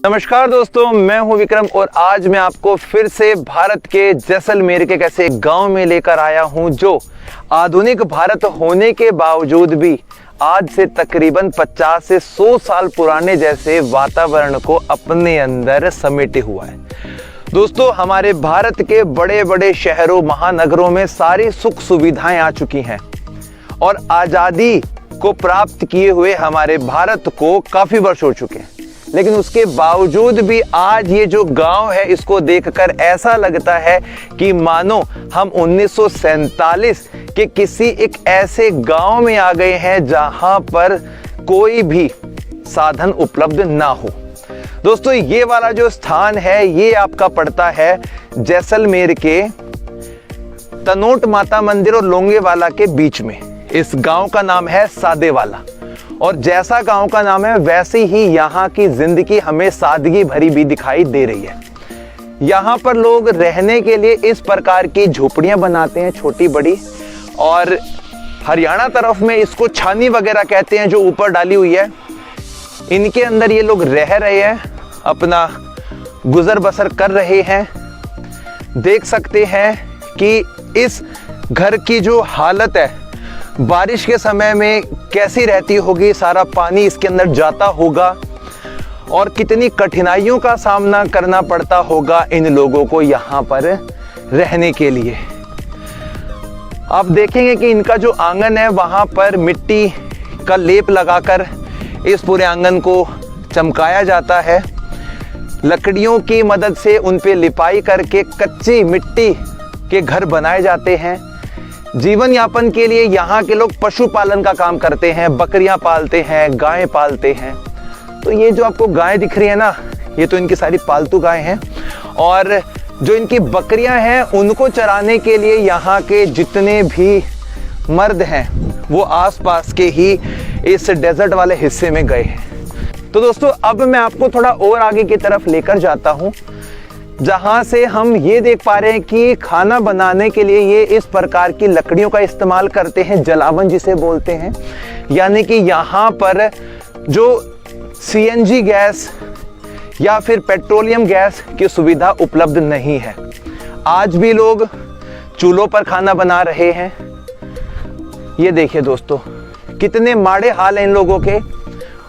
नमस्कार दोस्तों, मैं हूं विक्रम और आज मैं आपको फिर से भारत के जैसलमेर के कैसे गांव में लेकर आया हूं जो आधुनिक भारत होने के बावजूद भी आज से तकरीबन 50 से 100 साल पुराने जैसे वातावरण को अपने अंदर समेटे हुआ है। दोस्तों, हमारे भारत के बड़े बड़े शहरों महानगरों में सारी सुख सुविधाएं आ चुकी हैं और आज़ादी को प्राप्त किए हुए हमारे भारत को काफ़ी वर्ष हो चुके हैं, लेकिन उसके बावजूद भी आज ये जो गांव है इसको देखकर ऐसा लगता है कि मानो हम 1947 के किसी एक ऐसे गांव में आ गए हैं जहां पर कोई भी साधन उपलब्ध ना हो। दोस्तों, ये वाला जो स्थान है ये आपका पड़ता है जैसलमेर के तनोट माता मंदिर और लोंगेवाला के बीच में। इस गांव का नाम है सादेवाला और जैसा गांव का नाम है वैसे ही यहाँ की जिंदगी हमें सादगी भरी भी दिखाई दे रही है। यहाँ पर लोग रहने के लिए इस प्रकार की झोपड़ियाँ बनाते हैं, छोटी बड़ी, और हरियाणा तरफ में इसको छानी वगैरह कहते हैं जो ऊपर डाली हुई है। इनके अंदर ये लोग रह रहे हैं, अपना गुजर बसर कर रहे हैं। देख सकते हैं कि इस घर की जो हालत है बारिश के समय में कैसी रहती होगी, सारा पानी इसके अंदर जाता होगा और कितनी कठिनाइयों का सामना करना पड़ता होगा इन लोगों को यहाँ पर रहने के लिए। आप देखेंगे कि इनका जो आंगन है वहाँ पर मिट्टी का लेप लगाकर इस पूरे आंगन को चमकाया जाता है। लकड़ियों की मदद से उन पे लिपाई करके कच्ची मिट्टी के घर बनाए जाते हैं। जीवन यापन के लिए यहाँ के लोग पशुपालन का काम करते हैं, बकरियां पालते हैं, गायें पालते हैं। तो ये जो आपको गाय दिख रही है ना, ये तो इनकी सारी पालतू गाय हैं और जो इनकी बकरियां हैं उनको चराने के लिए यहाँ के जितने भी मर्द हैं वो आसपास के ही इस डेजर्ट वाले हिस्से में गए हैं। तो दोस्तों, अब मैं आपको थोड़ा और आगे की तरफ लेकर जाता हूँ जहाँ से हम ये देख पा रहे हैं कि खाना बनाने के लिए ये इस प्रकार की लकड़ियों का इस्तेमाल करते हैं, जलावन जिसे बोलते हैं। यानी कि यहाँ पर जो सीएनजी गैस या फिर पेट्रोलियम गैस की सुविधा उपलब्ध नहीं है। आज भी लोग चूल्हों पर खाना बना रहे हैं। ये देखिए दोस्तों, कितने माड़े हाल हैं इन लोगों के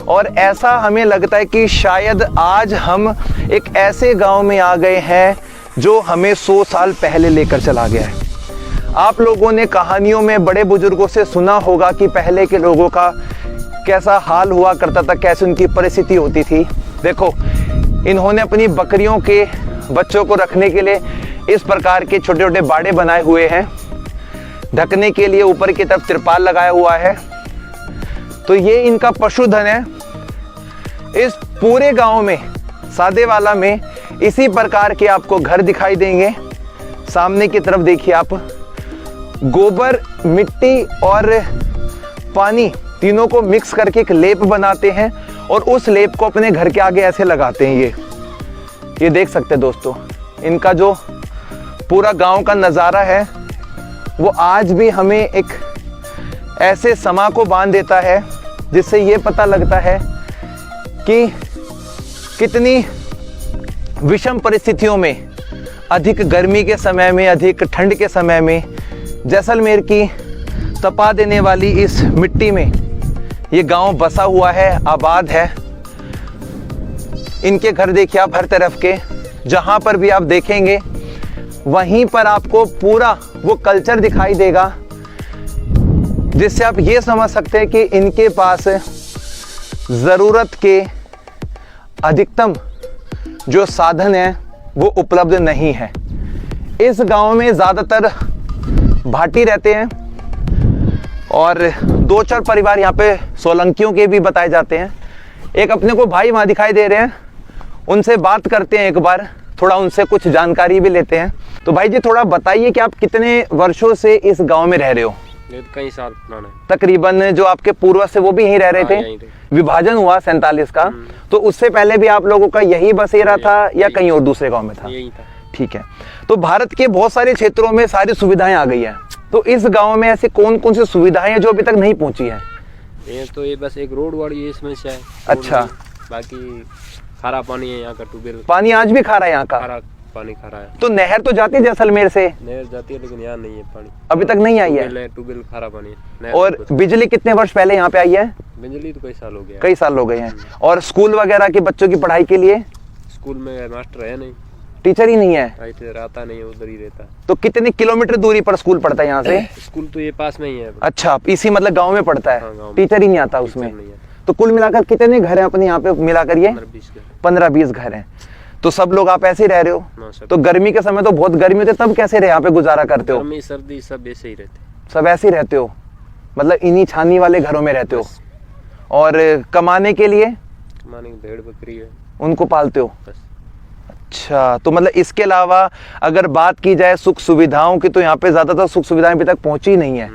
और ऐसा हमें लगता है कि शायद आज हम एक ऐसे गांव में आ गए हैं जो हमें 100 साल पहले लेकर चला गया है। आप लोगों ने कहानियों में बड़े बुजुर्गों से सुना होगा कि पहले के लोगों का कैसा हाल हुआ करता था, कैसे उनकी परिस्थिति होती थी। देखो, इन्होंने अपनी बकरियों के बच्चों को रखने के लिए इस प्रकार के छोटे छोटे बाड़े बनाए हुए हैं। ढकने के लिए ऊपर की तरफ तिरपाल लगाया हुआ है। तो ये इनका पशुधन है। इस पूरे गांव में, सादेवाला में, इसी प्रकार के आपको घर दिखाई देंगे। सामने की तरफ देखिए आप, गोबर, मिट्टी और पानी तीनों को मिक्स करके एक लेप बनाते हैं और उस लेप को अपने घर के आगे ऐसे लगाते हैं। ये देख सकते हैं दोस्तों, इनका जो पूरा गांव का नज़ारा है वो आज भी हमें एक ऐसे समा को बांध देता है जिससे ये पता लगता है कि कितनी विषम परिस्थितियों में, अधिक गर्मी के समय में, अधिक ठंड के समय में, जैसलमेर की तपा देने वाली इस मिट्टी में ये गांव बसा हुआ है, आबाद है। इनके घर देखिए आप हर तरफ के, जहां पर भी आप देखेंगे वहीं पर आपको पूरा वो कल्चर दिखाई देगा जिससे आप ये समझ सकते हैं कि इनके पास ज़रूरत के अधिकतम जो साधन है वो उपलब्ध नहीं है। इस गांव में ज़्यादातर भाटी रहते हैं और 2-4 परिवार यहाँ पे सोलंकियों के भी बताए जाते हैं। एक अपने को भाई वहाँ दिखाई दे रहे हैं, उनसे बात करते हैं एक बार, थोड़ा उनसे कुछ जानकारी भी लेते हैं। तो भाई जी, थोड़ा बताइए कि आप कितने वर्षों से इस गांव में रह रहे हो? कई साल पुराना है। तकरीबन जो आपके पूर्वज से वो भी यहीं रह रहे थे? विभाजन हुआ 47 का, तो उससे पहले भी आप लोगों का यही बसेरा था या कहीं और दूसरे गांव में था? यही था। ठीक है। तो भारत के बहुत सारे क्षेत्रों में सारी सुविधाएं आ गई हैं, तो इस गांव में ऐसी कौन कौन सी सुविधाएं हैं जो अभी तक नहीं पहुंची है? ये बस एक रोड वाली ये समस्या है। अच्छा। बाकी खारा पानी है यहाँ का, ट्यूबवेल पानी आज भी खा रहा है यहाँ का? खारा पानी खा रहा है। तो नहर तो जाती है जैसलमेर से? नहर जाती है लेकिन यहाँ नहीं है पानी, अभी तक नहीं आई है। ट्यूबवेल खारा पानी है। नहर और तो बिजली कितने वर्ष पहले यहाँ पे आई है? बिजली तो कई साल हो गया। कई साल हो गए हैं। और स्कूल वगैरह के बच्चों की पढ़ाई के लिए? स्कूल में मास्टर है नहीं, टीचर ही नहीं है। टीचर आता नहीं है, उधर ही रहता। तो कितने किलोमीटर दूरी पर स्कूल पड़ता है यहाँ से? स्कूल तो ये पास में ही है। अच्छा, इसी मतलब गांव में पड़ता है। हाँ, गाँव में। टीचर ही नहीं आता उसमें। नहीं है। तो कुल मिलाकर कितने घर हैं अपने यहाँ पे मिलाकर? ये 15-20 घर हैं। तो सब लोग आप ऐसे ही रह रहे हो? तो गर्मी के समय तो बहुत गर्मी होती है, तब कैसे रहे यहाँ पे गुजारा करते हो? गर्मी सर्दी सब ऐसे ही रहते। सब ऐसे ही रहते हो, मतलब इन्हीं छानी वाले घरों में रहते हो। और कमाने के लिए? कमाने की भेड़ बकरी है, उनको पालते हो? बस। अच्छा, तो मतलब इसके अलावा अगर बात की जाए सुख सुविधाओं की, तो यहाँ पे ज्यादातर सुख सुविधाएं अभी तक पहुंची नहीं है।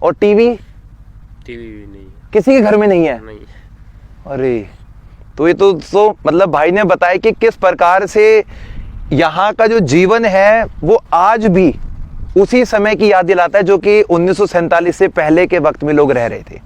और टीवी भी नहीं है, किसी के घर में नहीं है? नहीं। अरे, तो ये तो मतलब भाई ने बताया कि किस प्रकार से यहाँ का जो जीवन है वो आज भी उसी समय की याद दिलाता है जो कि 1947 से पहले के वक्त में लोग रह रहे थे।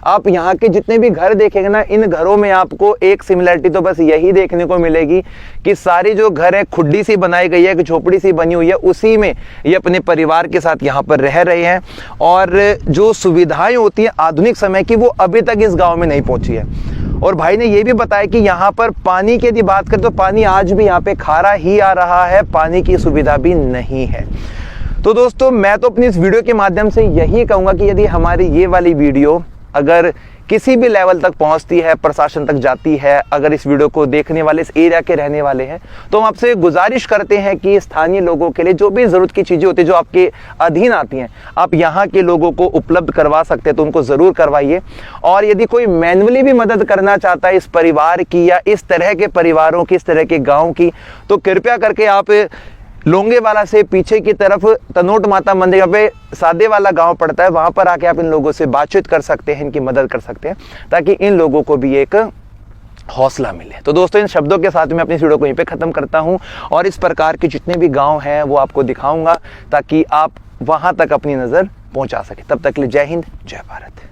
आप यहाँ के जितने भी घर देखेंगे ना, इन घरों में आपको एक सिमिलरिटी तो बस यही देखने को मिलेगी कि सारी जो घर है खुड्डी सी बनाई गई है, एक झोपड़ी सी बनी हुई है, उसी में ये अपने परिवार के साथ यहाँ पर रह रहे हैं। और जो सुविधाएं होती हैं आधुनिक समय की, वो अभी तक इस गाँव में नहीं पहुँची है। और भाई ने ये भी बताया कि यहाँ पर पानी की यदि बात करें तो पानी आज भी यहाँ पे खारा ही आ रहा है, पानी की सुविधा भी नहीं है। तो दोस्तों, मैं तो अपनी इस वीडियो के माध्यम से यही कहूँगा कि यदि हमारी ये वाली वीडियो अगर किसी भी लेवल तक पहुंचती है, प्रशासन तक जाती है, अगर इस वीडियो को देखने वाले इस एरिया के रहने वाले हैं, तो हम आपसे गुजारिश करते हैं कि स्थानीय लोगों के लिए जो भी ज़रूरत की चीज़ें होती है, जो आपके अधीन आती हैं, आप यहाँ के लोगों को उपलब्ध करवा सकते हैं तो उनको ज़रूर करवाइए। और यदि कोई मैनुअली भी मदद करना चाहता है इस परिवार की या इस तरह के परिवारों की, इस तरह के गाँव की, तो कृपया करके आप लोंगेवाला से पीछे की तरफ तनोट माता मंदिर पे सादे वाला गांव पड़ता है, वहां पर आके आप इन लोगों से बातचीत कर सकते हैं, इनकी मदद कर सकते हैं, ताकि इन लोगों को भी एक हौसला मिले। तो दोस्तों, इन शब्दों के साथ मैं अपनी वीडियो को यहीं पे खत्म करता हूं और इस प्रकार के जितने भी गांव हैं वो आपको दिखाऊंगा ताकि आप वहां तक अपनी नजर पहुंचा सके। तब तक के लिए जय हिंद, जय भारत।